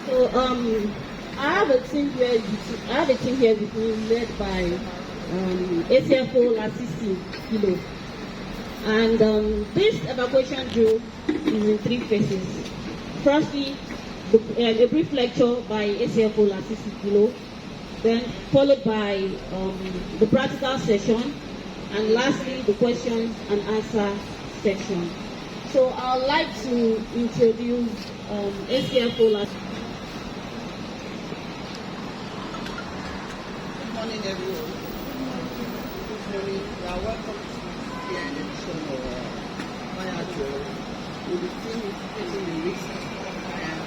So I have a team here. I have a team here with me led by ACFO Lasisi Kilo. And this evacuation drill is in 3 phases. Firstly, a brief lecture by ACFO Lasisi Kilo, then followed by the practical session, and lastly the questions and answer section. So I would like to introduce ACFO Lasisi. Good morning, everyone. Good morning. You are welcome to the edition of Fire Drill. We'll be taking the risks of fire.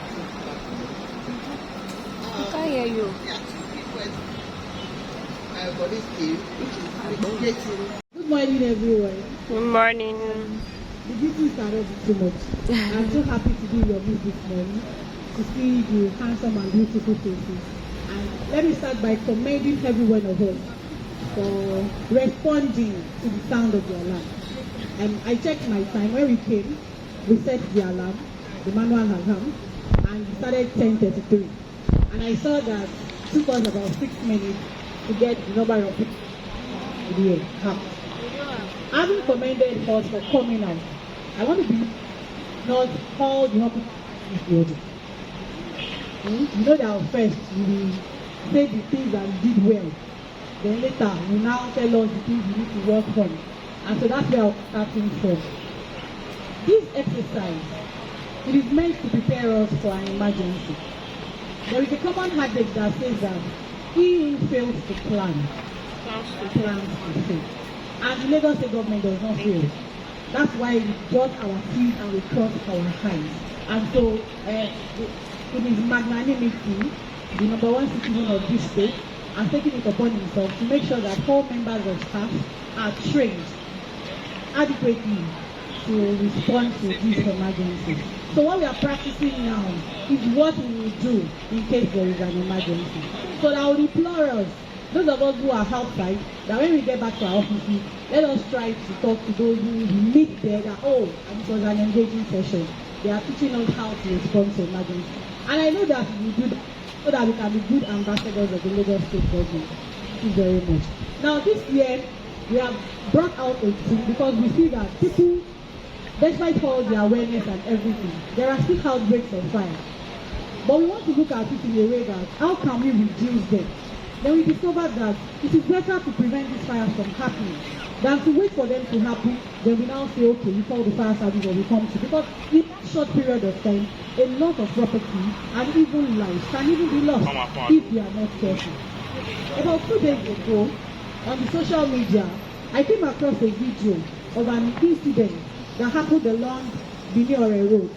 I can't hear you. There are 2 requests for this team, which is mitigating. Good morning, everyone. Good morning. The business started too much. I'm so happy to be in your midst this morning to see the handsome and beautiful faces. And let me start by commending every one of us for responding to the sound of the alarm. And I checked my time. When we came, we set the alarm, the manual alarm, and we started 10:33. And I saw that it took us about 6 minutes to get the number of people in the house. Having commended us for coming out, I want to be not all the people in this building. You know that first we say the things that we did well. Then later we now tell us the things we need to work on. And so that's where I'm starting from. This exercise, it is meant to prepare us for an emergency. There is a common adage that says that he who fails to plan, plans to fail. And the Lagos State government does not fail. That's why we dot our teeth and we cross our eyes. And so it is magnanimity, the number 1 citizen of this state, and taking it upon himself to make sure that all members of staff are trained adequately to respond to this emergency. So what we are practicing now is what we will do in case there is an emergency. So I would implore us, those of us who are outside, that when we get back to our offices, let us try to talk to those who meet there that, and it was an engaging session. They are teaching us how to respond to emergency. And I know that we do that so that we can be good ambassadors of the Lagos State government. Thank you very much. Now this year, we have brought out a team because we see that people, despite all the awareness and everything, there are still outbreaks of fire. But we want to look at it in a way that, how can we reduce them? Then we discovered that it is better to prevent these fires from happening than to wait for them to happen. Then we now say, okay, we call the fire service or we come to. Because in a short period of time, a lot of property and even lives can even be lost if we are not careful. About 2 days ago, on the social media, I came across a video of an incident that happened along Biniore Road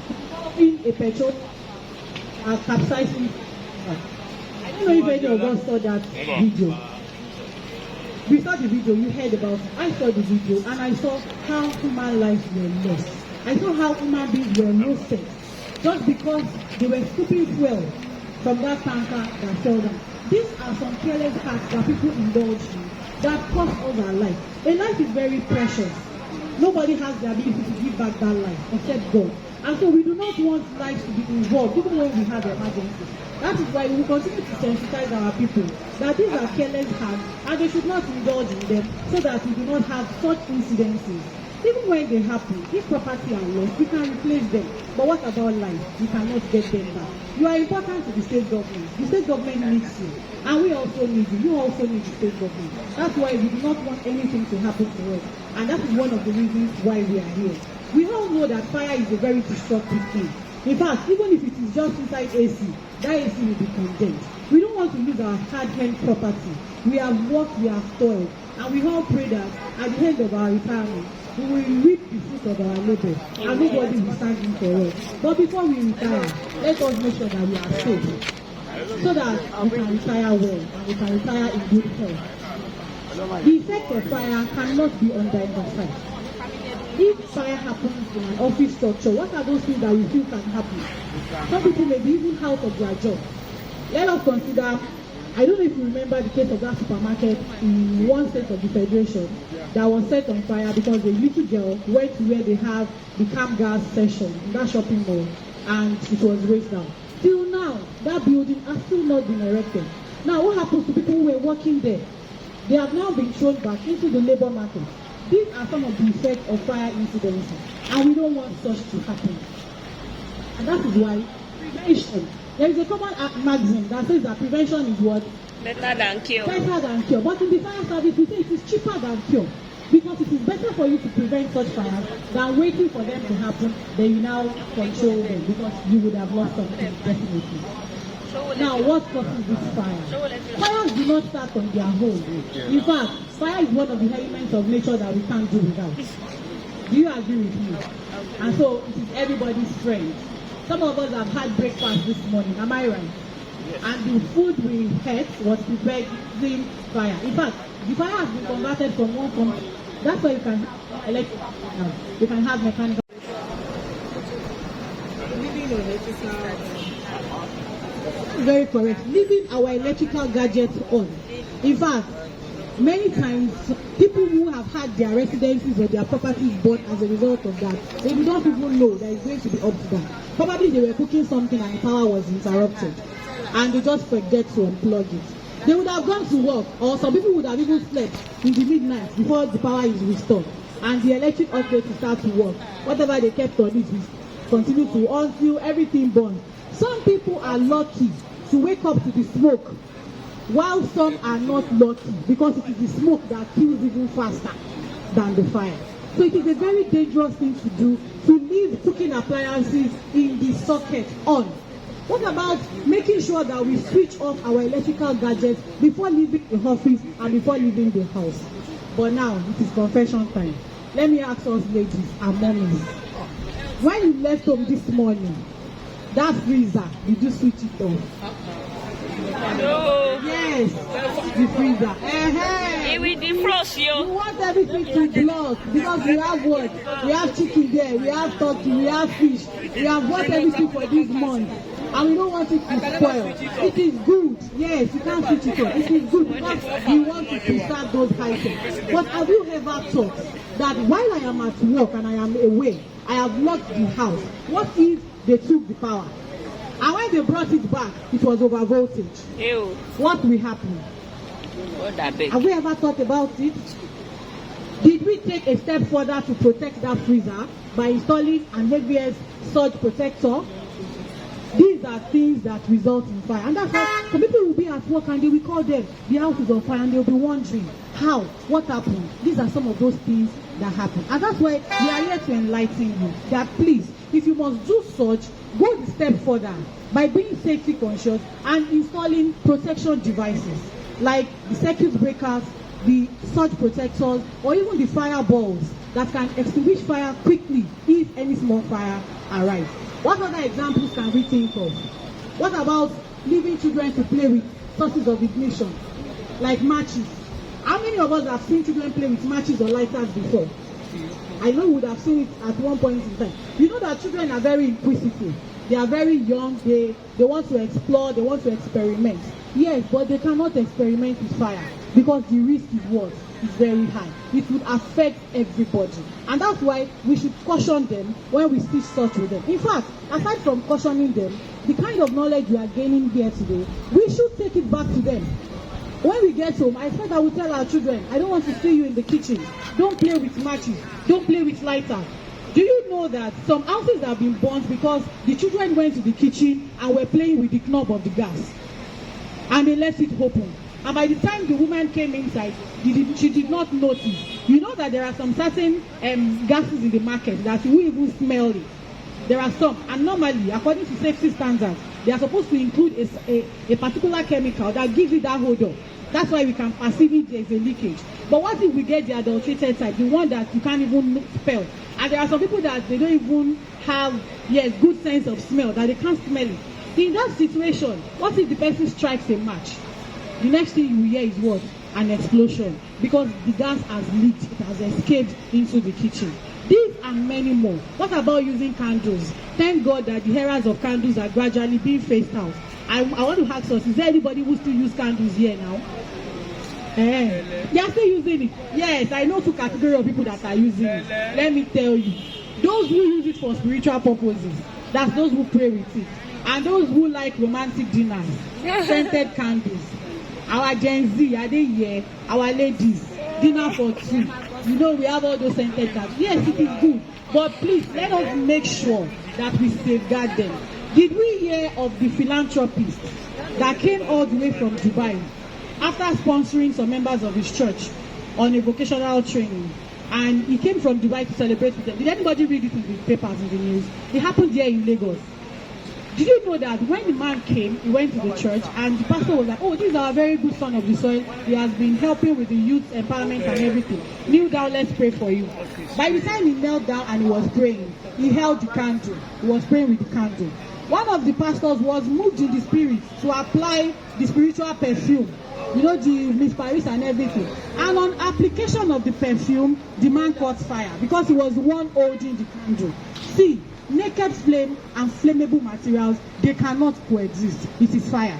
involving a petrol capsizing. I don't know if any of us saw that video. We saw the video, you heard about it. I saw the video and I saw how human lives were lost. I saw how human beings were roasted just because they were scooping fuel from that tanker that fell down. These are some careless acts that people indulge in that cost us our life. A life is very precious. Nobody has the ability to give back that life except God. And so we do not want lives to be involved even when we have emergencies. That is why we continue to sensitize our people that these are careless acts and they should not indulge in them so that we do not have such incidences. Even when they happen, if property are lost, we can replace them. But what about life? We cannot get them back. You are important to the state government. The state government needs you. And we also need you. You also need the state government. That's why we do not want anything to happen to us. And that is one of the reasons why we are here. We all know that fire is a very destructive thing. In fact, even if it is just inside AC, that AC will be condemned. We don't want to lose our hard-earned property. We have worked, we have toiled, and we all pray that at the end of our retirement, we will reap the fruit of our labor, and nobody will stand in for us. But before we retire, let us make sure that we are safe, so that we can retire well, and we can retire in good health. The effect of fire cannot be under-emphasized. If fire happens in an office structure, what are those things that you feel can happen? Some people may be even out of their job. Let us consider, I don't know if you remember the case of that supermarket in one state of the federation that was set on fire because a little girl went to where they have the camp gas session in that shopping mall. and it was raised down. Till now, that building has still not been erected. Now, what happens to people who were working there? They have now been thrown back into the labor market. These are some of the effects of fire incidents, and we don't want such to happen. And that is why prevention. There is a common maxim that says that prevention is what? Better than cure. Better than cure. But in the fire service, we say it is cheaper than cure. Because it is better for you to prevent such fires than waiting for them to happen, then you now control them, because you would have lost something, definitely. Now, what causes this fire? Fires do not start on their own. In fact, fire is one of the elements of nature that we can't do without. Do you agree with me? And so, it is everybody's friend. Some of us have had breakfast this morning, am I right? And the food we ate was prepared using fire. In fact, the fire has been converted from one company. That's why you can have electric, you can have mechanical. Very correct. Leaving our electrical gadgets on. In fact, many times people who have had their residences or their properties bought as a result of that, they don't even know that it's going to be up to them. Probably they were cooking something and the power was interrupted, and they just forget to unplug it. They would have gone to work, or some people would have even slept in the midnight before the power is restored, and the electric outlet will start to work. Whatever they kept on it will continue to until everything burns. Some people are lucky to wake up to the smoke, while some are not lucky because it is the smoke that kills even faster than the fire. So it is a very dangerous thing to do, to leave cooking appliances in the socket on. What about making sure that we switch off our electrical gadgets before leaving the office and before leaving the house? But now it is confession time. Let me ask us ladies and mommies. When you left home this morning, that freezer, did you switch it off? No. Yes, the freezer. It will defrost you. We want everything to block because we have what? We have chicken there, we have turkey, we have fish, we have bought everything for this month. And we don't want it to spoil. It is good. Yes, you can't switch it off. It is good because we want to preserve those items. But have you ever thought that while I am at work and I am away, I have locked the house? What if they took the power? And when they brought it back, it was over voltage. Ew. What will happen? What that big? Have we ever thought about it? Did we take a step further to protect that freezer by installing an ABS surge protector? These are things that result in fire. And that's why some people will be at work and they will call them, the house is on fire, and they'll be wondering, how? What happened? These are some of those things that happen. And that's why we are here to enlighten you that please, if you must do such, go a step further by being safety conscious and installing protection devices like the circuit breakers, the surge protectors, or even the fireballs that can extinguish fire quickly if any small fire arrives. What other examples can we think of? What about leaving children to play with sources of ignition, like matches? How many of us have seen children play with matches or lighters before? I know you would have seen it at one point in time. You know that children are very inquisitive. They are very young. They want to explore. They want to experiment. Yes, but they cannot experiment with fire because the risk is what? Is very high. It would affect everybody. And that's why we should caution them when we teach such with them. In fact, aside from cautioning them, the kind of knowledge we are gaining here today, we should take it back to them. When we get home, I expect I will tell our children, I don't want to see you in the kitchen. Don't play with matches. Don't play with lighters. Do you know that some houses have been burnt because the children went to the kitchen and were playing with the knob of the gas, and they left it open? And by the time the woman came inside, she did not notice. You know that there are some certain gases in the market that you won't even smell it. There are some, and normally, according to safety standards, they are supposed to include a particular chemical that gives it that odor. That's why we can perceive if there is a leakage. But what if we get the adulterated type, the one that you can't even smell? And there are some people that they don't even have, good sense of smell, that they can't smell it. In that situation, what if the person strikes a match? The next thing you hear is what? An explosion. Because the gas has leaked, it has escaped into the kitchen. These and many more. What about using candles? Thank God that the eras of candles are gradually being phased out. I want to ask us, is there anybody who still use candles here now? They are still using it. Yes, I know two categories of people that are using it. Let me tell you. Those who use it for spiritual purposes, That's those who pray with it. And those who like romantic dinners, scented candles. Our Gen Z, are they here? Our ladies, dinner for two. You know, we have all those scented candles. Yes, it is good. But please, let us make sure that we safeguard them. Did we hear of the philanthropist that came all the way from Dubai after sponsoring some members of his church on a vocational training? And he came from Dubai to celebrate with them. Did anybody read it in the papers, in the news? It happened here in Lagos. Did you know that when the man came, he went to the church and the pastor was like, oh, this is our very good son of the soil. He has been helping with the youth empowerment and everything. Kneel down, let's pray for you. By the time he knelt down and he was praying, he held the candle. He was praying with the candle. One of the pastors was moved in the spirit to apply the spiritual perfume. You know, the Miss Paris and everything. And on application of the perfume, the man caught fire because he was the one holding the candle. See, naked flame and flammable materials, they cannot coexist. It is fire.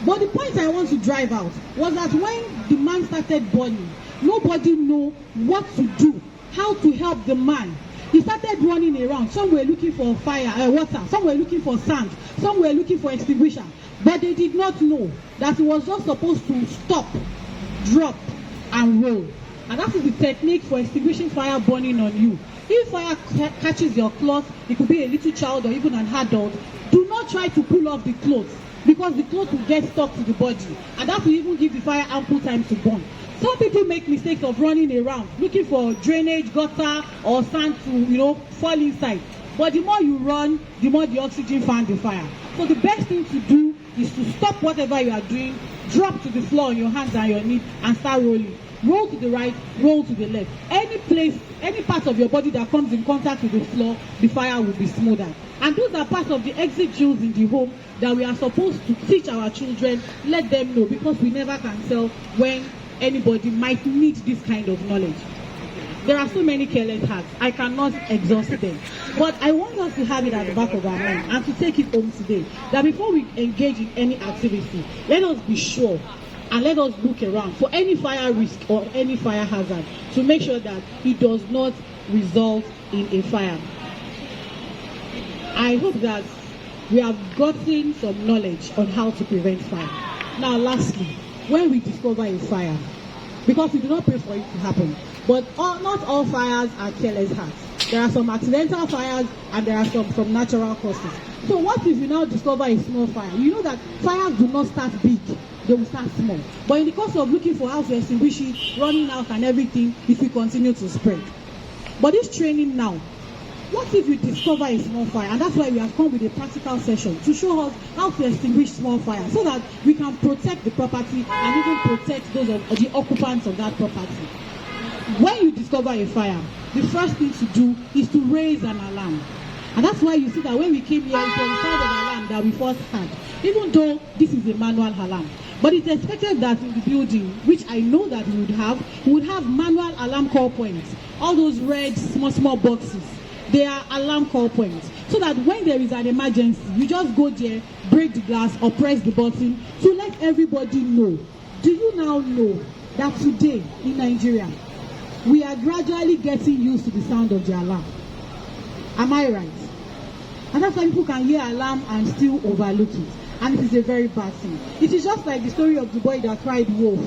But the point I want to drive out was that when the man started burning, nobody knew what to do, how to help the man. He started running around. Some were looking for water. Some were looking for sand. Some were looking for extinguisher. But they did not know that he was just supposed to stop, drop, and roll. And that is the technique for extinguishing fire burning on you. If fire catches your cloth, it could be a little child or even an adult, do not try to pull off the clothes because the clothes will get stuck to the body. And that will even give the fire ample time to burn. Some people make mistakes of running around, looking for drainage, gutter, or sand to, fall inside. But the more you run, the more the oxygen finds the fire. So the best thing to do is to stop whatever you are doing, drop to the floor on your hands and your knees, and start rolling. Roll to the right, roll to the left. Any place, any part of your body that comes in contact with the floor, the fire will be smoother. And those are part of the exit drills in the home that we are supposed to teach our children, let them know, because we never can tell when anybody might need this kind of knowledge. There are so many careless hearts. I cannot exhaust them. But I want us to have it at the back of our mind and to take it home today, that before we engage in any activity, let us be sure and let us look around for any fire risk or any fire hazard to make sure that it does not result in a fire. I hope that we have gotten some knowledge on how to prevent fire. Now, lastly, when we discover a fire, because we do not pray for it to happen, but not all fires are careless hearts. There are some accidental fires and there are some from natural causes. So what if you now discover a small fire? You know that fires do not start big, they will start small. But in the course of looking for how to extinguish it, running out and everything, it will continue to spread. But this training now, what if you discover a small fire? And that's why we have come with a practical session to show us how to extinguish small fire so that we can protect the property and even protect those of the occupants of that property. When you discover a fire, the first thing to do is to raise an alarm. And that's why you see that when we came here, it was the sound of alarm that we first had, even though this is a manual alarm. But it's expected that in the building, which I know that we would have manual alarm call points. All those red, small boxes, they are alarm call points. So that when there is an emergency, you just go there, break the glass or press the button to let everybody know. Do you now know that today in Nigeria, we are gradually getting used to the sound of the alarm? Am I right? And that's why people can hear alarm and still overlook it. And it is a very bad thing. It is just like the story of the boy that cried wolf.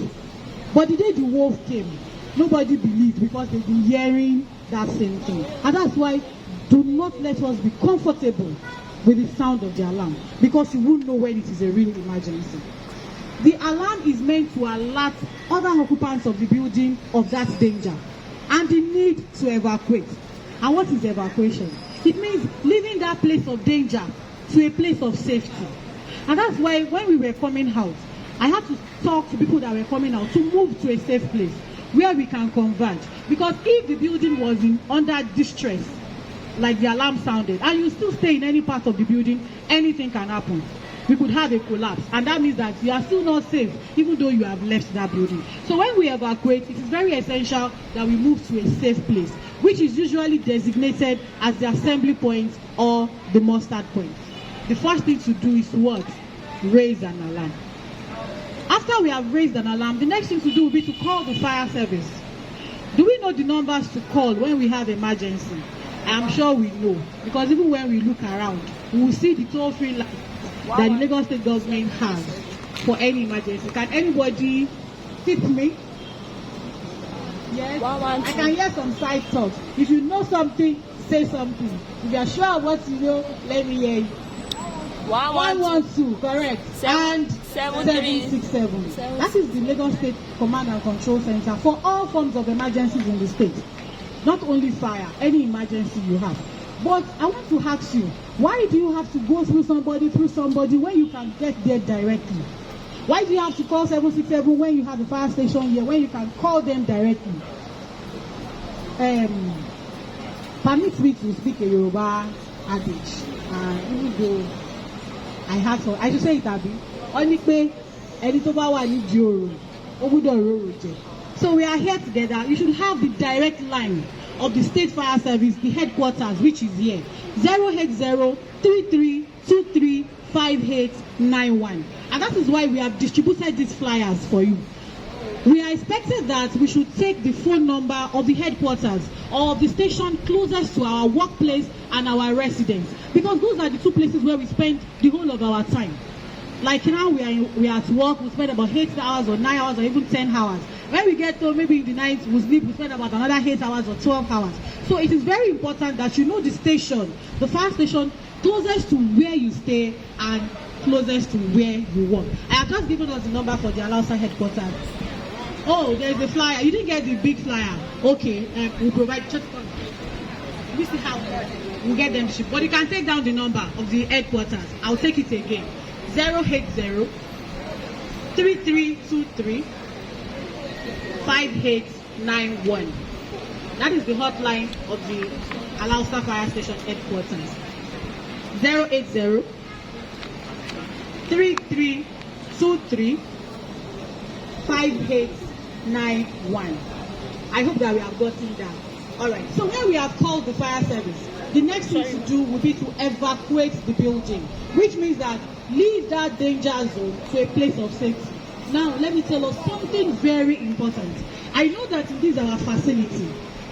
But the day the wolf came, nobody believed because they've been hearing that same thing. And that's why do not let us be comfortable with the sound of the alarm, because you won't know when it is a real emergency. The alarm is meant to alert other occupants of the building of that danger and the need to evacuate. And what is evacuation? It means leaving that place of danger to a place of safety. And that's why when we were coming out, I had to talk to people that were coming out to move to a safe place where we can converge. Because if the building was under distress, like the alarm sounded, and you still stay in any part of the building, anything can happen. We could have a collapse, and that means that you are still not safe, even though you have left that building. So when we evacuate, it is very essential that we move to a safe place, which is usually designated as the assembly point or the mustard point. The first thing to do is what? Raise an alarm. After we have raised an alarm, the next thing to do will be to call the fire service. Do we know the numbers to call when we have emergency? I'm sure we know, because even when we look around, we will see the toll-free line that the Lagos State government has for any emergency. Can anybody tip me? Yes, I can hear some side talks. If you know something, say something. If you are sure of what you know, let me hear you. 112, correct. And 767. That is the Lagos State Command and Control Center for all forms of emergencies in the state. Not only fire, any emergency you have. But I want to ask you, why do you have to go through somebody when you can get there directly? Why do you have to call 767 when you have a fire station here, when you can call them directly? Permit me to speak a Yoruba adage. Even though I should say it abi. Only pé ẹni tó bá wà ní Joro, ó gbọ́dọ̀ rorò jẹ. So we are here together. You should have the direct line of the State Fire Service, the headquarters, which is here. 080-3323-5891. And that is why we have distributed these flyers for you. We are expected that we should take the phone number of the headquarters or of the station closest to our workplace and our residence, because those are the two places where we spend the whole of our time. Like now we are at work, we spend about 8 hours or 9 hours or even 10 hours. When we get home, maybe in the night, we sleep, we spend about another 8 hours or 12 hours. So it is very important that you know the station, the fire station closest to where you stay and closest to where you work. I have just given us the number for the Alausa headquarters. Oh, there is a flyer. You didn't get the big flyer. Okay, we'll provide. Just we see how we'll get them shipped. But you can take down the number of the headquarters. I'll take it again. 080-3323-5891. That is the hotline of the Alausa Fire Station headquarters. 080-3323-5891. I hope that we have gotten that. Alright, so when we have called the fire service, the next thing to do will be to evacuate the building, which means that leave that danger zone to a place of safety. Now, let me tell us something very important. I know that in this our facility,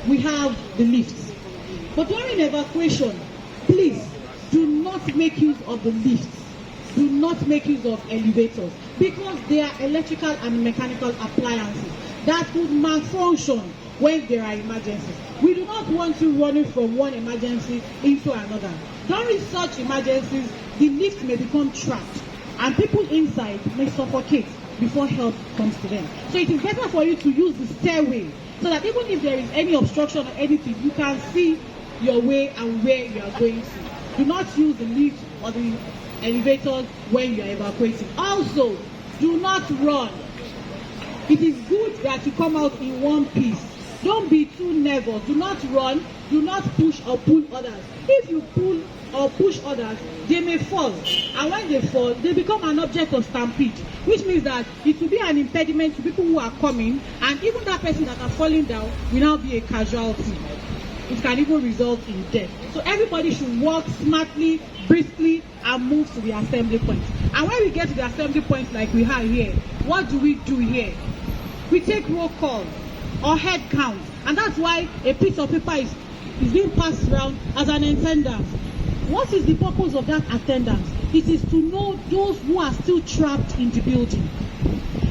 we have the lifts. But during evacuation, please do not make use of the lifts. Do not make use of elevators, because they are electrical and mechanical appliances that could malfunction when there are emergencies. We do not want you running from one emergency into another. During such emergencies, the lift may become trapped and people inside may suffocate before help comes to them. So it is better for you to use the stairway, so that even if there is any obstruction or anything, you can see your way and where you are going to. Do not use the lift or the elevators when you are evacuating. Also, do not run. It is good that you come out in one piece. Don't be too nervous. Do not run. Do not push or pull others. If you pull or push others, they may fall. And when they fall, they become an object of stampede, which means that it will be an impediment to people who are coming, and even that person that are falling down will now be a casualty. It can even result in death. So everybody should walk smartly, briskly, and move to the assembly point. And when we get to the assembly point like we have here, what do we do here? We take roll call or head count, and that's why a piece of paper is being passed around as an attendance. What is the purpose of that attendance? It is to know those who are still trapped in the building.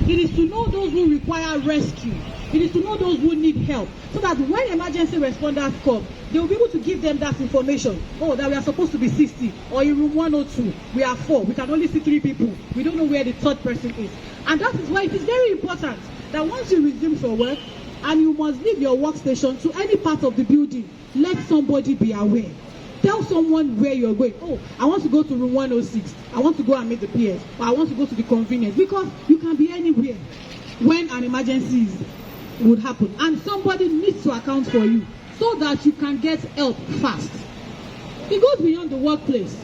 It is to know those who require rescue. It is to know those who need help, so that when emergency responders come, they will be able to give them that information. Oh, that we are supposed to be 60, or in room 102, we are 4. We can only see 3 people. We don't know where the third person is. And that is why it is very important that once you resume for work, and you must leave your workstation to any part of the building, let somebody be aware. Tell someone where you're going. Oh, I want to go to room 106. I want to go and meet the PS. Or I want to go to the convenience. Because you can be anywhere when an emergency would happen. And somebody needs to account for you so that you can get help fast. It goes beyond the workplace.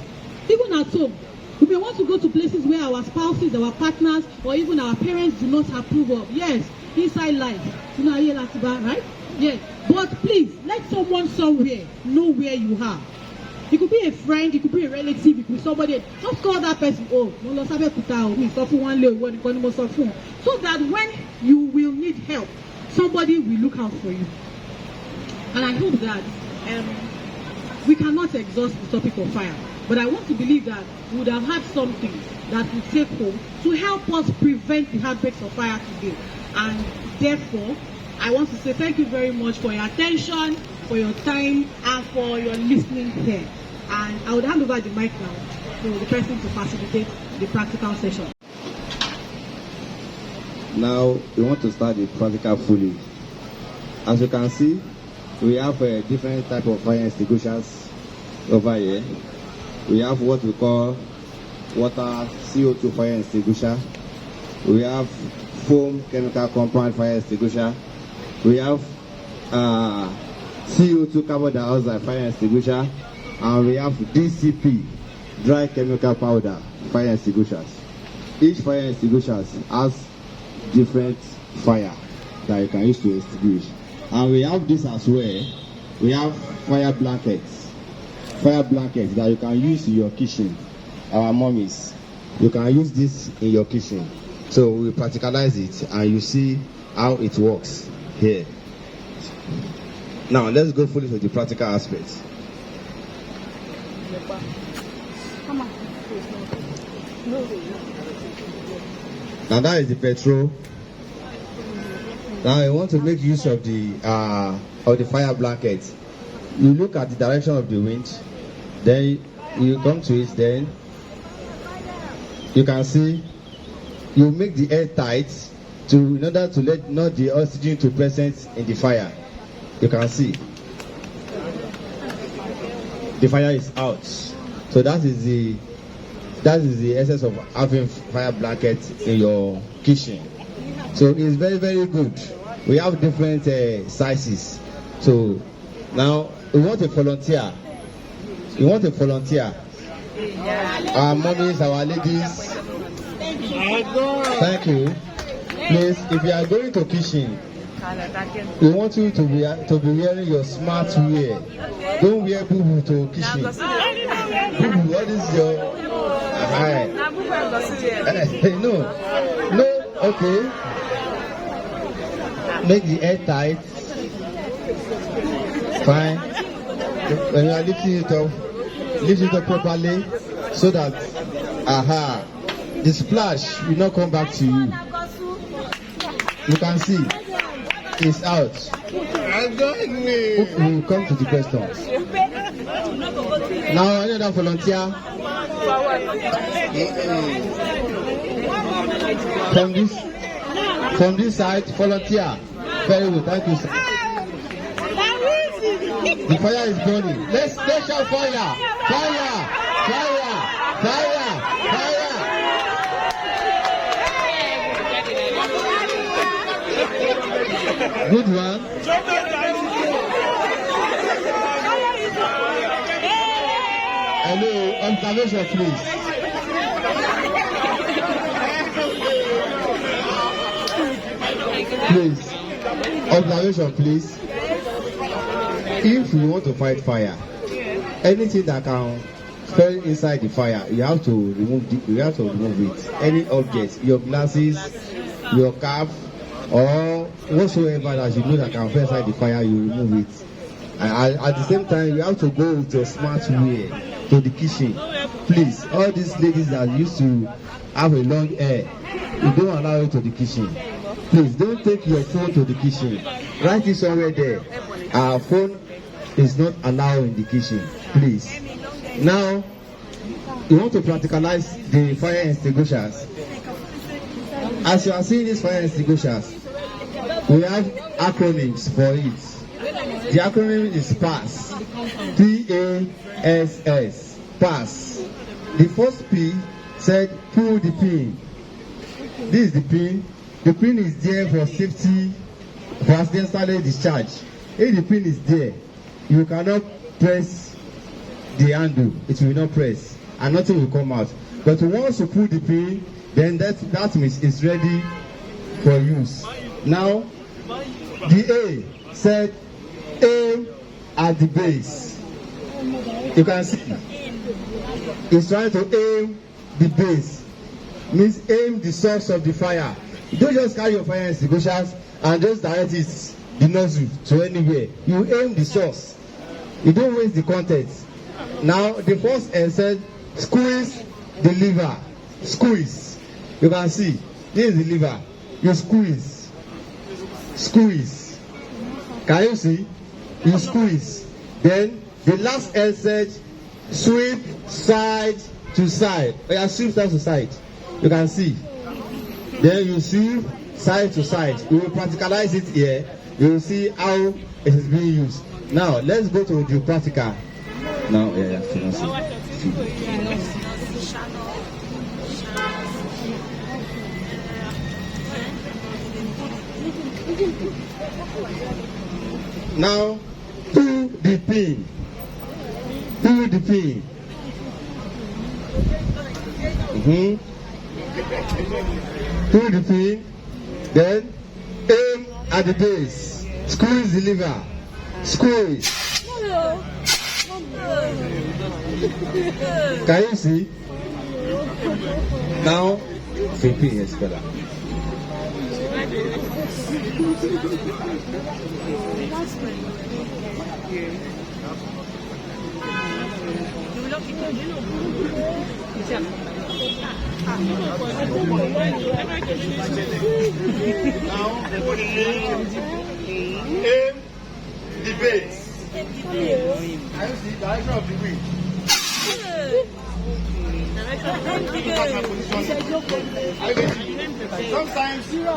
Even at home, we may want to go to places where our spouses, our partners, or even our parents do not approve of. Yes, inside life. You know, right? Yes. But please, let someone somewhere know where you are. It could be a friend, it could be a relative, it could be somebody. Just call that person. Oh, so that when you will need help, somebody will look out for you. And I hope that we cannot exhaust the topic of fire. But I want to believe that we would have had something that we take home to help us prevent the outbreaks of fire today. And therefore, I want to say thank you very much for your attention, for your time, and for your listening here. And I would hand over the mic now to the person to facilitate the practical session. Now we want to start the practical fully. As you can see, we have a different type of fire extinguishers over here. We have what we call water CO2 fire extinguisher. We have foam chemical compound fire extinguisher. We have CO2 carbon dioxide fire extinguisher, and we have DCP dry chemical powder fire extinguishers. Each fire extinguisher has different fire that you can use to extinguish. And we have this as well. We have fire blankets that you can use in your kitchen. Our mommies, you can use this in your kitchen. So we practicalize it and you see how it works here. Now let's go fully to the practical aspects. Now that is the petrol. Now I want to make use of the fire blanket. You look at the direction of the wind, then you come to it, then you can see you make the air tight in order to let not the oxygen to present in the fire. You can see the fire is out. So that is the essence of having fire blanket in your kitchen. So it's very, very good. We have different sizes. So now we want a volunteer. Our mommies, our ladies. Thank you. Please, if you are going to kitchen, we want you to be wearing your smart wear. Don't wear boo-boo to kitchen. Boo-boo, what is your no, okay. Make the air tight. Fine. When you are lifting it up properly so that the splash will not come back to you. You can see it's out. We will come to the questions. Now another volunteer from this side, volunteer. Very good, thank you, sir. The fire is burning. Let's shout fire! Fire! Fire! Fire! Fire! Good one. Hello, observation please. Please, observation please. If you want to fight fire, anything that can fall inside the fire, you have to remove it. Any object, your glasses, your cap, or whatsoever that you know that can fall inside the fire, you remove it. And at the same time, you have to go with your smart wear to the kitchen. Please, all these ladies that used to have a long hair, you don't allow it to the kitchen. Please don't take your phone to the kitchen. Write it somewhere there. Our phone is not allowed in the kitchen. Please. Now, you want to practicalize the fire extinguishers. As you are seeing these fire extinguishers, we have acronyms for it. The acronym is PASS. P-A-S-S. PASS. The first P said pull the pin. This is the pin. The pin is there for safety, for accidental discharge. If the pin is there, you cannot press the handle. It will not press, and nothing will come out. But once you pull the pin, then that means it's ready for use. Now, the A said aim at the base. You can see it's trying to aim the base. Means aim the source of the fire. Don't just carry your fire extinguishers and just direct it, the nozzle, to anywhere. You aim the source. You don't waste the contents. Now the first L said squeeze the liver. Squeeze. You can see this is the liver. You squeeze. Squeeze. Can you see? You squeeze. Then the last L said sweep side to side. Oh, yeah, sweep side to side. You can see. Then you sweep side to side. We will practicalize it here. You will see how it is being used. Now let's go to the practical. Now, yeah. Now, pull the pin. Pull the pin. Pull the pin. Then aim at the base. Squeeze the liver. Squeeze. Can you see? Now, flipping is better. Now, aim the base. Can you see the direction of the wind? Sometimes you will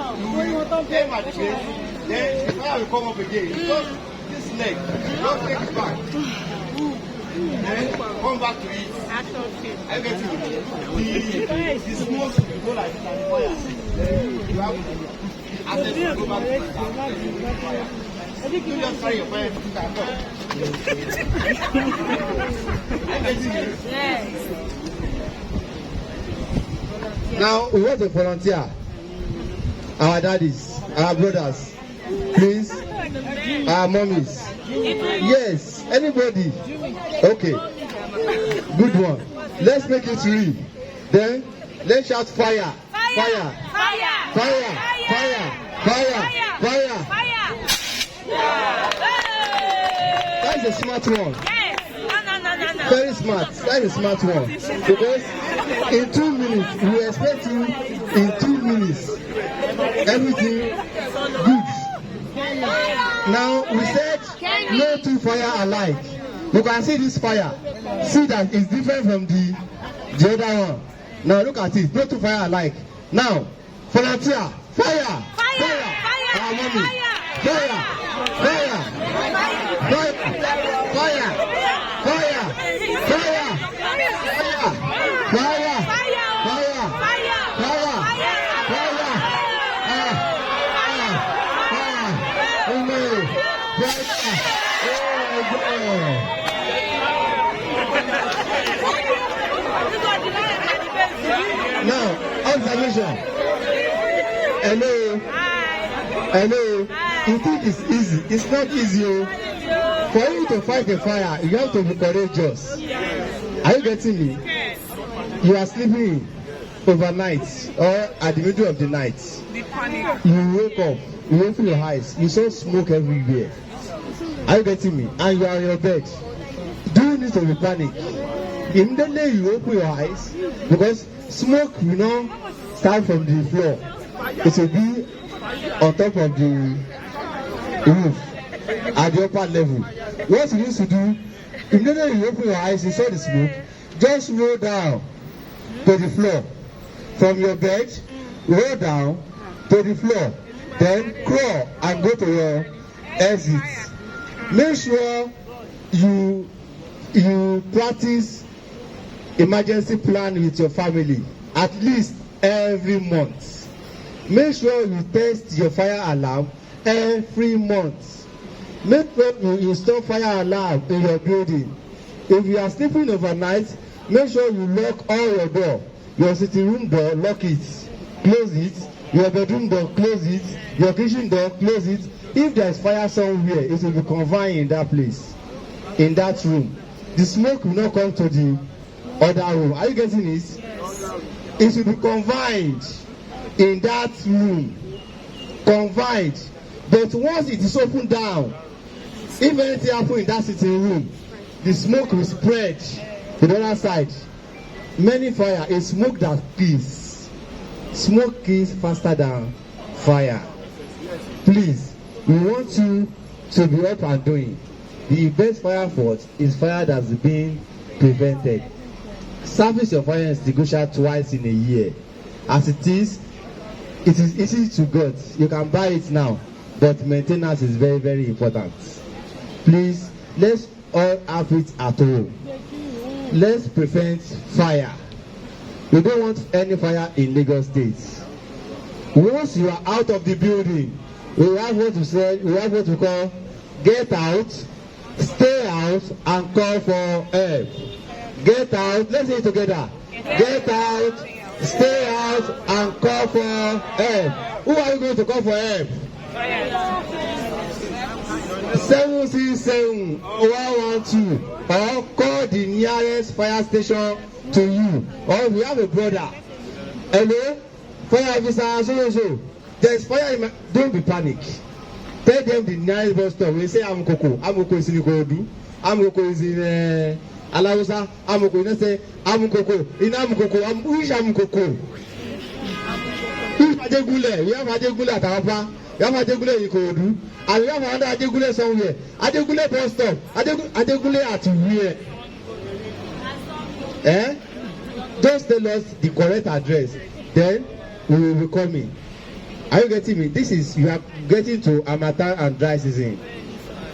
aim at the base, then the fire will come up again. Just this leg, just take it back. Then come back to it. I get you. The smoke will go like this and the fire. You have access to go back to the fire. You just carry your fire to that door. I get you. Yes. Now we want to volunteer. Our daddies, our brothers, please, our mommies. Yes, anybody. Okay, good one. Let's make it real. Then let's shout fire, fire, fire, fire, fire, fire, fire, fire. That's a smart one. Very smart. That is a smart one. Because in 2 minutes, we expect you in 2 minutes. Everything good. Now we said no two fire alike. You can see this fire. See that it's different from the other one. Now look at it. No two fire alike. Now volunteer. Fire. Fire. Fire. Our mommy. Fire. Fire. Fire. Fire. Fire. Fire. Fire. Now, observation. Hello. Hello. You think it's easy? It's not easy. For you to fight a fire, you have to be courageous. Are you getting me? You are sleeping overnight or at the middle of the night. You wake up, you open your eyes, you saw smoke everywhere. Are you getting me? And you are on your bed. Do you need to be panic? Immediately you open your eyes, because smoke will not start from the floor. It will be on top of the roof at the upper level. What you need to do, immediately you open your eyes, you saw the smoke, just roll down to the floor. From your bed, roll down to the floor. Then crawl and go to your exit. Make sure you practice emergency plan with your family at least every month. Make sure you test your fire alarm every month. Make sure you install fire alarm in your building. If you are sleeping overnight, make sure you lock all your door. Your sitting room door, lock it, close it. Your bedroom door, close it. Your kitchen door, close it. If there is fire somewhere, it will be confined in that place, in that room. The smoke will not come to the other room. Are you getting it? Yes. It will be confined in that room. Confined. But once it is opened down, if anything happens in that sitting room, the smoke will spread to the other side. Many fire is smoke that kills. Smoke kills faster than fire. Please, we want you to be up and doing. The best fire fault is fire that's being prevented. Service your fire extinguisher twice in a year. As it is easy to get. You can buy it now, but maintenance is very, very important. Please, let's all have it at home. Let's prevent fire. We don't want any fire in Lagos State. Once you are out of the building, we have what we call get out, stay out, and call for help. Get out, let's say it together. Get out, stay out, and call for help. Who are you going to call for help? 767-112, or call the nearest fire station to you. Or we have a brother. Hello, fire officer, so. There's fire in my... Don't be panic. Tell them the nearest bus stop. We say Amukoko. Amukoko is in Ikorodu. Amukoko is in Alausa. Amukoko. You say Amukoko. In Amukoko. Which Amukoko? Adegule. We have Adegule at Arapa. We have Adegule in Ikorodu. And we have another Adegule somewhere. Adegule bus stop. Adegule at where? Just tell us the correct address. Then we will be coming. Are you getting me? You are getting to harmattan and dry season.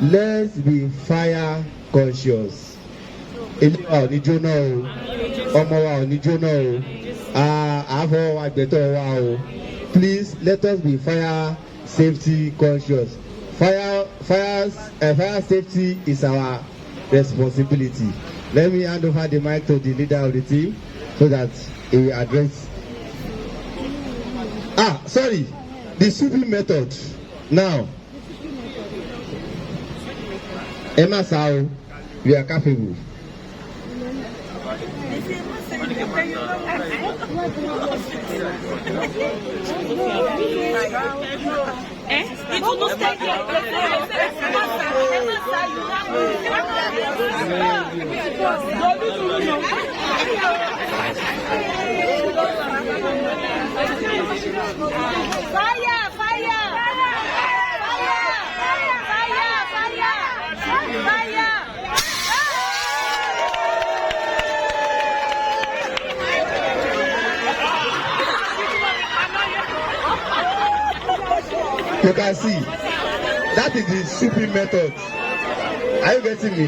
Let's be fire conscious. Please, let us be fire safety conscious. Fire safety is our responsibility. Let me hand over the mic to the leader of the team so that he will address. Sorry. The sweeping method. Now, Emma Sao, you are capable. You can see that is the sweeping method. Are you getting me?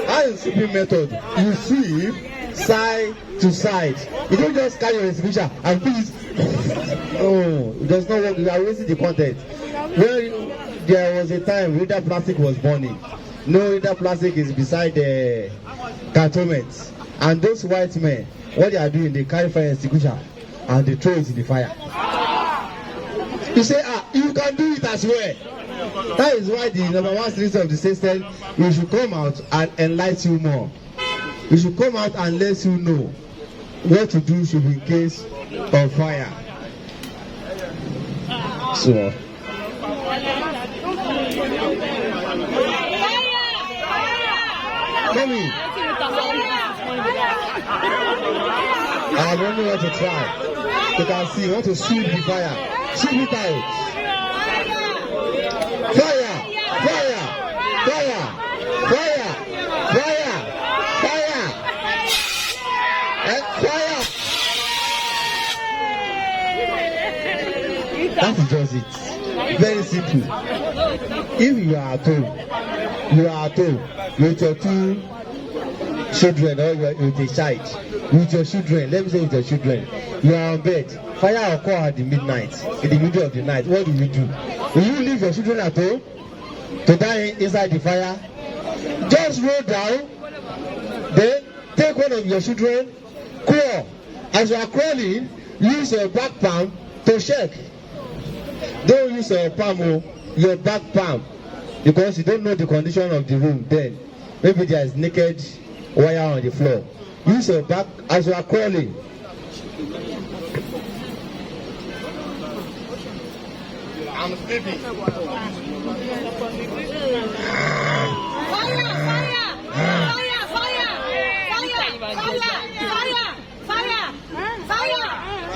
How is the sweeping method? You sweep side to side. You don't just carry your extinguisher and please. No, it does not work. You are wasting the content. Well, there was a time Reader Plastic was burning. No, Reader Plastic is beside the cantonment. And those white men, what they are doing, they carry fire extinguisher and they throw it in the fire. You say, you can do it as well. That is why the number one citizen of the state said, we should come out and enlighten you more. We should come out and let you know what to do should be in case of fire. So. Come in. I don't know what to try. You can see, you want to shoot the fire. Shoot it out. Fire! Fire! Fire! Fire! Fire! Fire! And fire! That is just it. Very simple. If you are at home with your two children or with a child, with your children, let me say with your children, you are on bed. Fire occur at the midnight, in the middle of the night. What do you do? Will you leave your children at home to die inside the fire? Just roll down, then take one of your children, crawl. As you are crawling, use your back palm to shake. Don't use your palm, your back palm, because you don't know the condition of the room then. Maybe there is naked wire on the floor. Use your back as you are crawling. I'm sleeping. Fire! Fire! Fire!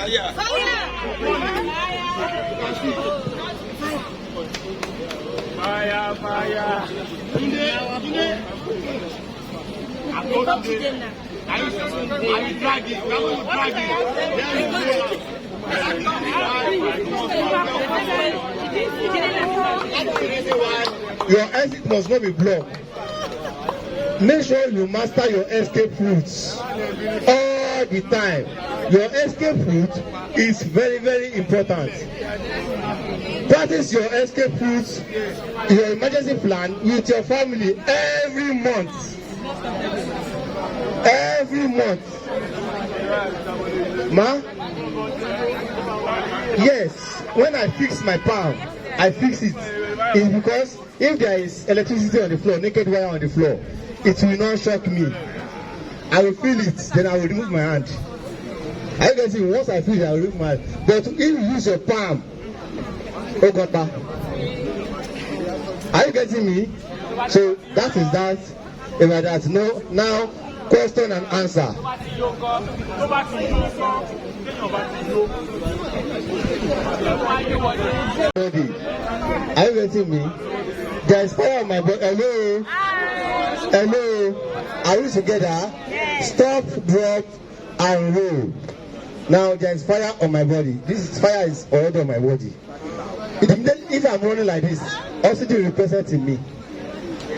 Your exit must not be blocked. Make sure you master your escape routes all the time. Your escape route is very, very important. Practice your escape routes, your emergency plan with your family every month. Every month. Ma? Yes, when I fix my palm, I fix it. It's because if there is electricity on the floor, naked wire on the floor, it will not shock me. I will feel it, then I will remove my hand. I can see once I feel it, I will remove my hand. But if you use your palm, oh God, are you getting me? So that is that. If I that, no, now question and answer. Are you getting me? There is fire on my body. Hello? Hello? Are we together? Stop, drop, and roll. Now there is fire on my body. This fire is already on my body. If I'm running like this, oxygen will present in me.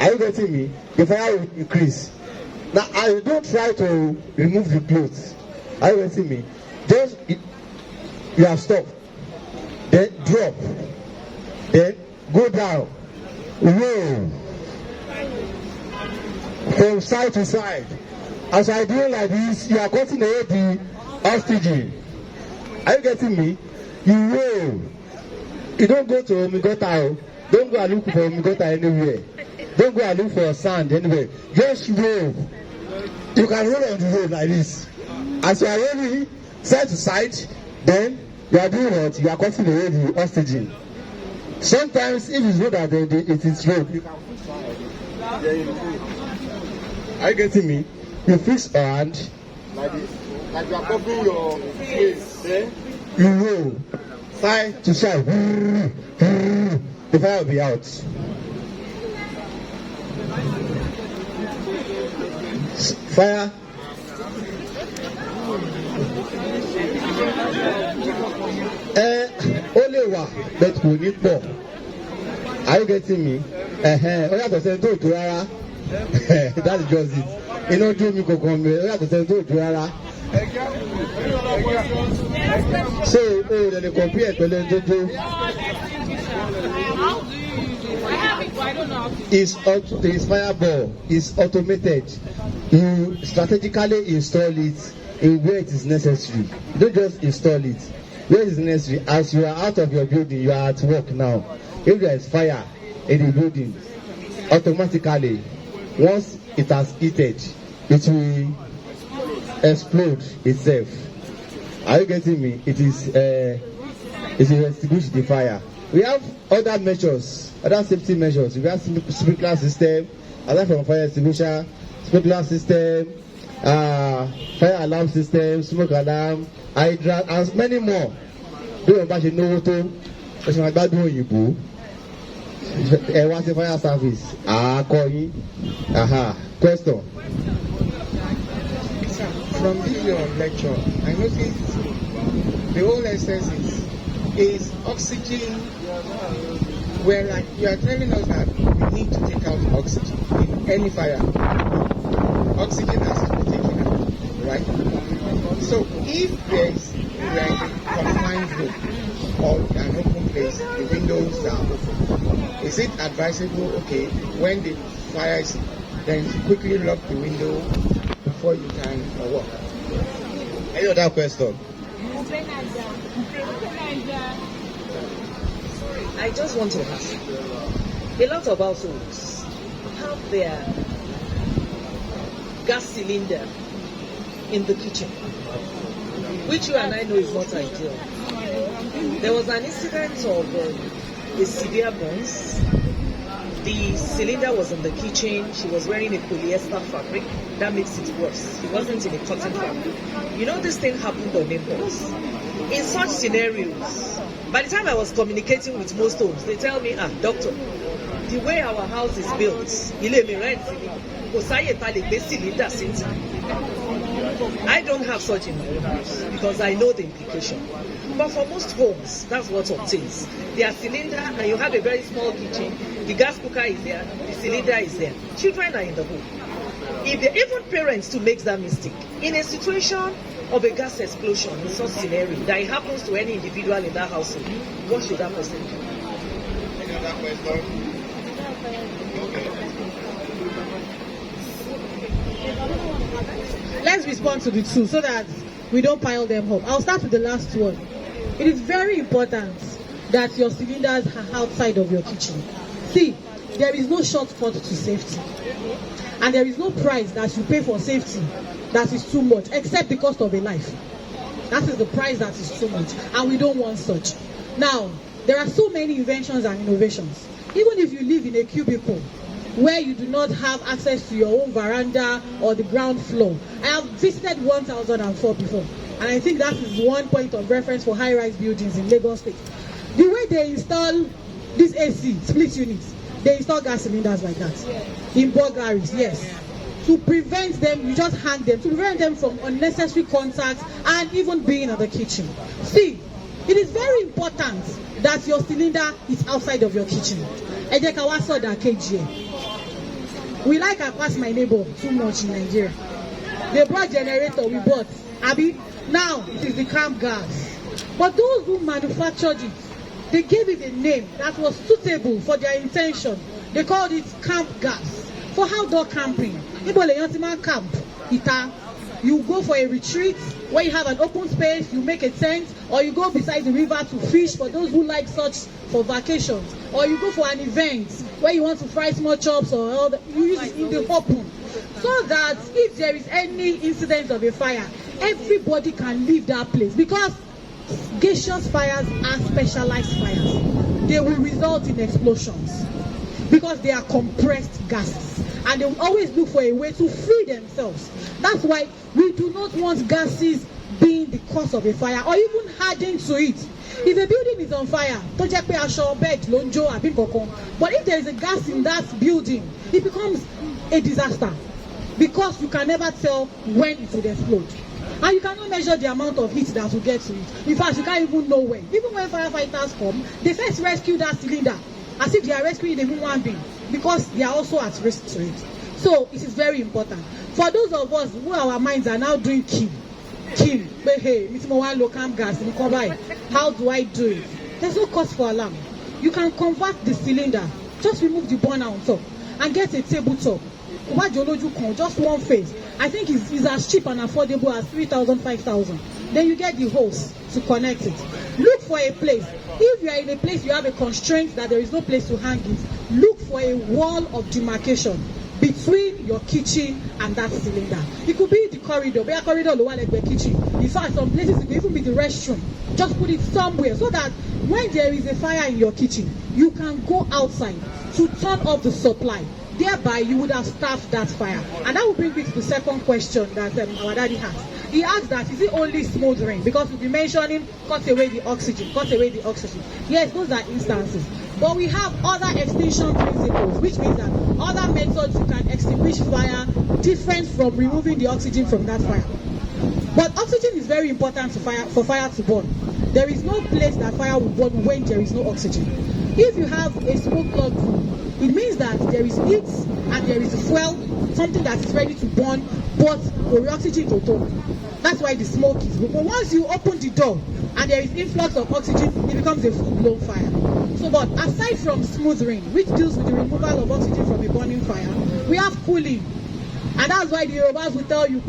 Are you getting me? The fire will increase. Now I don't try to remove the clothes. Are you getting me? Just you have stopped. Then drop. Then go down. Roll. From side to side. As I do like this, you are cutting away the oxygen. Are you getting me? You roll. You don't go to Omigota. Don't go and look for Omigota anywhere. Don't go and look for sand anywhere. Just roll. You can roll on the road like this. As you are rolling side to side, then you are doing what? You are cutting away the oxygen. Sometimes if it's road that it is road, you can fix your hand. Are you getting me? You fix your hand like this, like you are covering your face. Then you roll side to side. The fire will be out. Fire. Only one that we need more. Are you getting me? Only to send to rara. That's just it. You know, do me go come. Only to send to rara. So, then they compare to them to do. Is fireball is automated. You strategically install it in where it is necessary. You don't just install it where it is necessary. As you are out of your building, you are at work now. If there is fire in the building, automatically, once it has heated, it will explode itself. Are you getting me? It will extinguish the fire. We have other measures, other safety measures. We have sprinkler system, aside from fire extinguisher, sprinkler system, fire alarm system, smoke alarm, hydrant, and many more. Bí wọn bá ṣe náwó tó, ẹ ṣe máa gbádùn òyìnbó. Ẹ wá sí fire service. Àákọ́yìn. Question. From this your lecture, I noticed the whole essence is oxygen. Where like you are telling us that we need to take out oxygen in any fire. Oxygen has to be taken out, right? So if there's like a confined room or an open place, the windows are open, is it advisable, okay, when the fire is, then to quickly lock the window before you can or what? Any other question? I just want to ask, a lot of households have their gas cylinder in the kitchen, which you and I know is not ideal. There was an incident of a severe burns. The cylinder was in the kitchen. She was wearing a polyester fabric. That makes it worse. She wasn't in a cotton fabric. You know, this thing happened on impulse. In such scenarios, by the time I was communicating with most homes, they tell me, doctor, the way our house is built, I don't have such in my own house because I know the implication. But for most homes, that's what obtains. Their cylinder, and you have a very small kitchen, the gas cooker is there, the cylinder is there. Children are in the home. If they, even parents to make that mistake, in a situation of a gas explosion in such scenario that it happens to any individual in that household, what should that person do? Any other question? Let's respond to the two so that we don't pile them up. I'll start with the last one. It is very important that your cylinders are outside of your kitchen. See, there is no shortcut to safety. And there is no price that you pay for safety that is too much, except the cost of a life. That is the price that is too much. And we don't want such. Now, there are so many inventions and innovations. Even if you live in a cubicle, where you do not have access to your own veranda or the ground floor. I have visited 1004 before, and I think that is one point of reference for high-rise buildings in Lagos State. The way they install this AC split units, they install gas cylinders like that in burglaries, yes. To prevent them, you just hang them, to prevent them from unnecessary contact and even being in the kitchen. See, it is very important that your cylinder is outside of your kitchen. We like I pass my neighbor too much in Nigeria. They brought generator, we bought. Abi, now it is the camp gas. But those who manufactured it, they gave it a name that was suitable for their intention. They called it camp gas. For outdoor camping, camp, you go for a retreat where you have an open space, you make a tent, or you go beside the river to fish for those who like such for vacations, or you go for an event where you want to fry small chops or all the, you use it in the open, so that if there is any incident of a fire, everybody can leave that place, because gaseous fires are specialized fires. They will result in explosions because they are compressed gases, and they will always look for a way to free themselves. That's why we do not want gases being the cause of a fire or even adding to it. If a building is on fire, but if there is a gas in that building, it becomes a disaster because you can never tell when it will explode. And you cannot measure the amount of heat that will get to it. In fact, you can't even know when. Even when firefighters come, they first rescue that cylinder as if they are rescuing a human being, because they are also at risk to it. So it is very important. For those of us who our minds are now doing how do I do it? There's no cause for alarm. You can convert the cylinder, just remove the burner on top and get a tabletop. Just one phase. I think it's as cheap and affordable as 3,000, 5,000. Then you get the hose to connect it. Look for a place. If you are in a place you have a constraint that there is no place to hang it, look for a wall of demarcation between your kitchen and that cylinder. It could be the corridor, but a corridor lower like the kitchen. In fact, some places it could even be the restroom. Just put it somewhere so that when there is a fire in your kitchen, you can go outside to turn off the supply. Thereby, you would have starved that fire. And that will bring me to the second question that our daddy has. He asked that, is it only smoldering? Because we'll be mentioning cut away the oxygen, cut away the oxygen. Yes, those are instances. But we have other extinction principles, which means that other methods you can extinguish fire different from removing the oxygen from that fire. But oxygen is very important to for fire to burn. There is no place that fire will burn when there is no oxygen. If you have a smoke plug room, it means that there is heat and there is fuel, something that is ready to burn, but the oxygen to turn. That's why the smoke is. But once you open the door and there is influx of oxygen, it becomes a full-blown fire. So, but aside from smothering, which deals with the removal of oxygen from a burning fire, we have cooling. And that's why the Yorubas will tell you,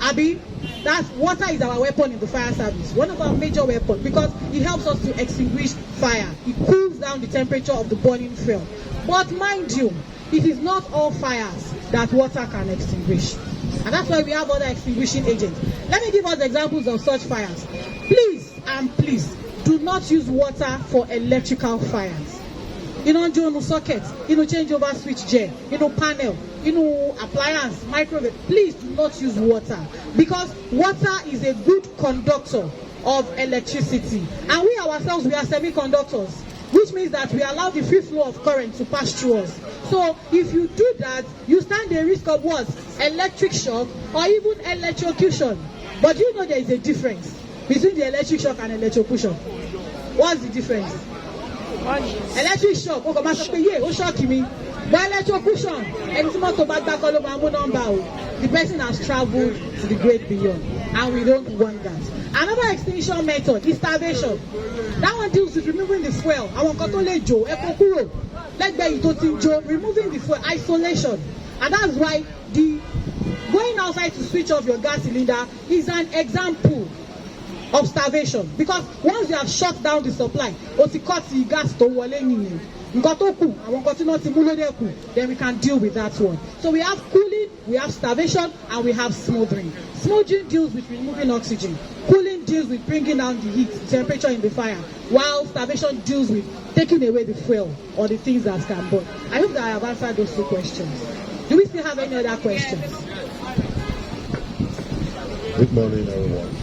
Abi, that water is our weapon in the fire service. One of our major weapons, because it helps us to extinguish fire. It cools down the temperature of the burning fuel. But mind you, it is not all fires that water can extinguish. And that's why we have other extinguishing agents. Let me give us examples of such fires. Please, and please, do not use water for electrical fires. socket, change over switch gen, panel, appliance, microwave. Please do not use water, because water is a good conductor of electricity, and we ourselves, we are semiconductors, which means that we allow the free flow of current to pass through us. So if you do that, you stand the risk of what? Electric shock or even electrocution. But you know there is a difference between the electric shock and electrocution. What's the difference? Electric shock, oh, come on, shock me. But electrocution, the person has traveled to the great beyond, and we don't want that. Another extinction method is starvation. That one deals with removing the fuel. Removing the fuel, isolation. And that's why the going outside to switch off your gas cylinder is an example of starvation, because once you have shut down the supply, then we can deal with that one. So we have cooling, we have starvation, and we have smothering. Smothering deals with removing oxygen. Cooling deals with bringing down the heat, temperature in the fire, while starvation deals with taking away the fuel or the things that can burn. I hope that I have answered those two questions. Do we still have any other questions? Good morning, everyone.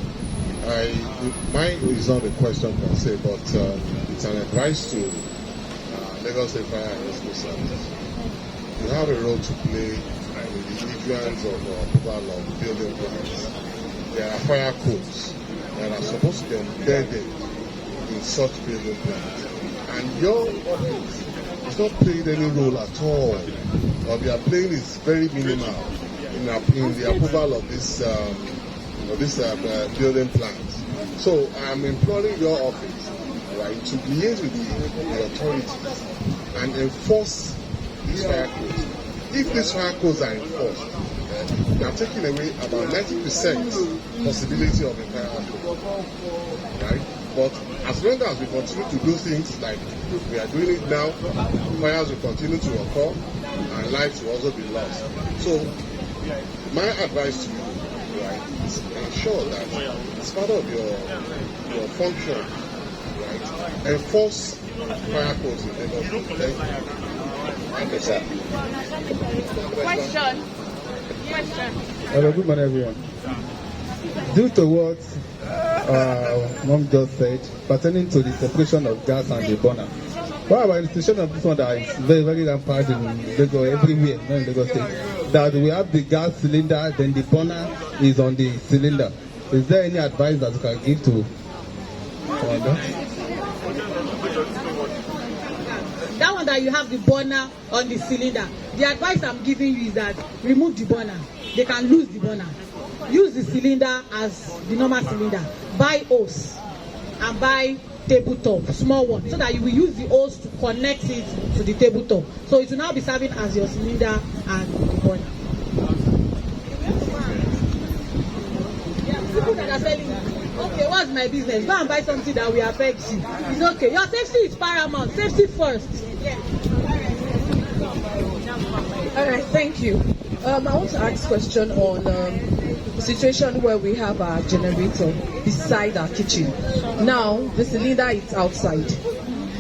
Mine is not a question per se, but it's an advice to Lagos State Fire and Rescue Service. You have a role to play in the issuance of approval of building plans. There are fire codes that are supposed to be embedded in such building plans, and your office is not playing any role at all. What you are playing is very minimal in the approval of this building plans. So I'm imploring your office, right, to liaise with the authorities and enforce these fire codes. If these fire codes are enforced, they are taking away about 90% possibility of a fire code, right? But as long as we continue to do things like we are doing it now, fires will continue to occur and lives will also be lost. So my advice to you, right, is ensure that as part of your function, right, enforce fire codes in Lagos. Thank you, sir. Question. Hello, good morning, everyone. Due to what Mom just said pertaining to the separation of gas and the burner, what about the situation of this one that is very, very rampant in Lagos, everywhere, not in Lagos State, that we have the gas cylinder, then the burner is on the cylinder? Is there any advice that you can give to that one that you have the burner on the cylinder? The advice I'm giving you is that remove the burner. They can lose the burner. Use the cylinder as the normal cylinder. Buy hose and buy tabletop, small one, so that you will use the hose to connect it to the tabletop. So it will now be serving as your cylinder and the burner. People that are selling, okay, what's my business? Go and buy something that will affect you. It's okay. Your safety is paramount. Safety first. Yeah. All right, thank you. I want to ask a question on the situation where we have a generator beside our kitchen. Now, the cylinder is outside,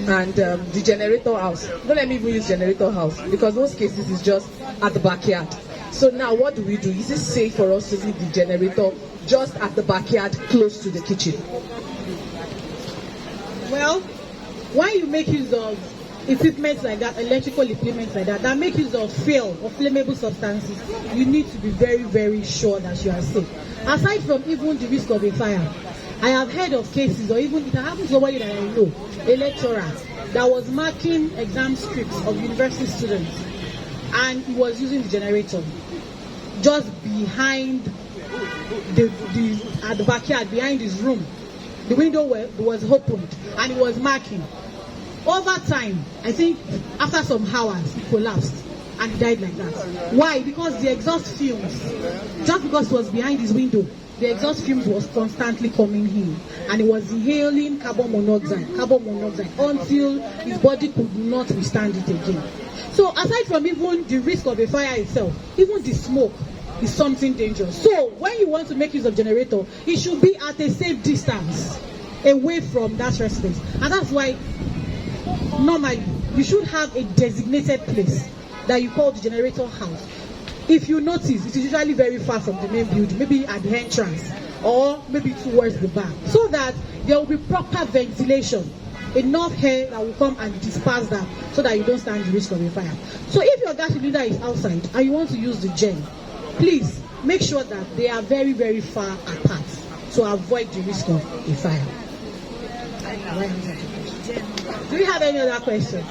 and the generator house. Don't let me even use generator house, because most cases is just at the backyard. So now, what do we do? Is it safe for us to leave the generator just at the backyard, close to the kitchen? Well, when you make use of equipment like that, electrical equipment like that make use of fuel or flammable substances, you need to be very, very sure that you are safe. Aside from even the risk of a fire, I have heard of cases, or even it happened to somebody that I know, a lecturer that was marking exam scripts of university students, and he was using the generator just behind at the backyard, behind his room. The window was opened, and he was marking. Over time, I think after some hours, he collapsed and he died like that. Why? Because the exhaust fumes, just because it was behind his window, the exhaust fumes was constantly coming in, and he was inhaling carbon monoxide until his body could not withstand it again. So aside from even the risk of a fire itself, even the smoke is something dangerous. So when you want to make use of generator, it should be at a safe distance away from that residence, and that's why normally you should have a designated place that you call the generator house. If you notice, it is usually very far from the main building, maybe at the entrance or maybe towards the back, so that there will be proper ventilation, enough air that will come and disperse that, so that you don't stand the risk of a fire. So if your gas cylinder is outside and you want to use the gen, please make sure that they are very, very far apart to avoid the risk of a fire. Do you have any other questions?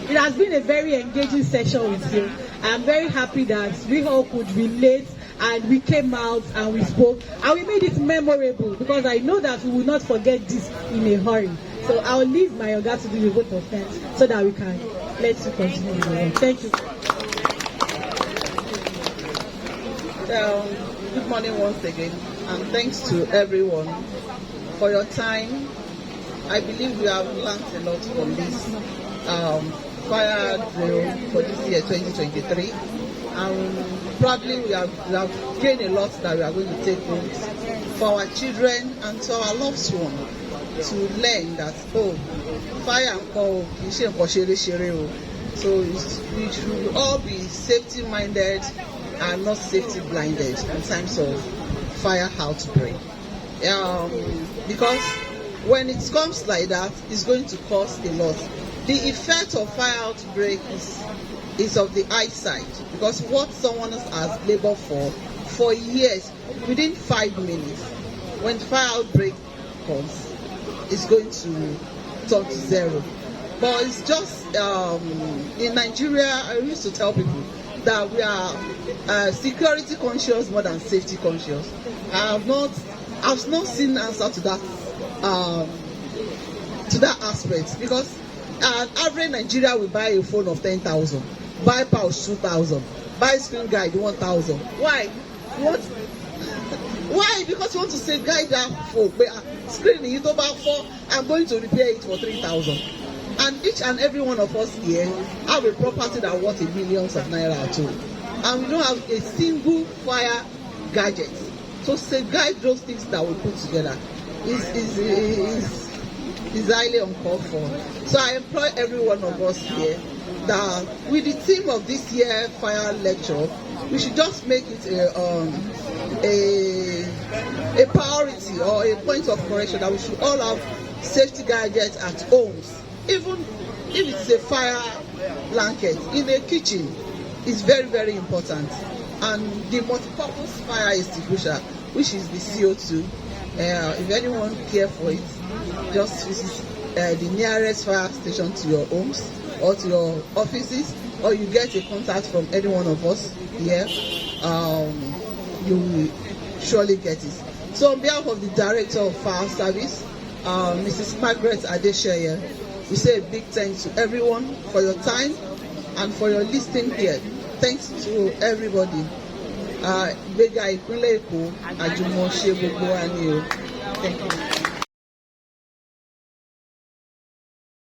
It has been a very engaging session with you. I'm very happy that we all could relate and we came out and we spoke and we made it memorable, because I know that we will not forget this in a hurry. So I'll leave my Oga to do the vote of thanks so that we can let you continue with the work. Thank you. Good morning once again, and thanks to everyone for your time. I believe we have learned a lot from this fire drill for this year 2023, and probably we have gained a lot that we are going to take home for our children and to our loved ones, to learn that fire and call so we should all be safety minded and not safety blinded in terms of fire outbreak, because when it comes like that, it's going to cause a lot. The effect of fire outbreak is of the eyesight, because what someone has labored for years, within 5 minutes, when fire outbreak comes, it's going to turn to zero. But it's just in Nigeria, I used to tell people that we are security conscious more than safety conscious. I've not seen answer to that aspect, because an average Nigeria will buy a phone of 10,000, buy pouch 2,000, buy screen guide 1,000. Why? What? Why? Because you want to safeguard that phone. Screen it over 4. I'm going to repair it for 3,000. And each and every one of us here have a property that worth millions of naira or two, and we don't have a single fire gadget. So safeguard those things that we put together is highly uncalled for. So I employ every one of us here that with the theme of this year fire lecture, we should just make it a priority or a point of correction that we should all have safety gadgets at homes. Even if it's a fire blanket in a kitchen, is very, very important. And the multi-purpose fire extinguisher, which is the CO2, if anyone cares for it, just visit the nearest fire station to your homes or to your offices, or you get a contact from any one of us here, you will surely get it. So on behalf of the Director of Fire Service, Mrs. Margaret Adesheye, we say a big thanks to everyone for your time and for your listening here. Thanks to everybody. Thank you.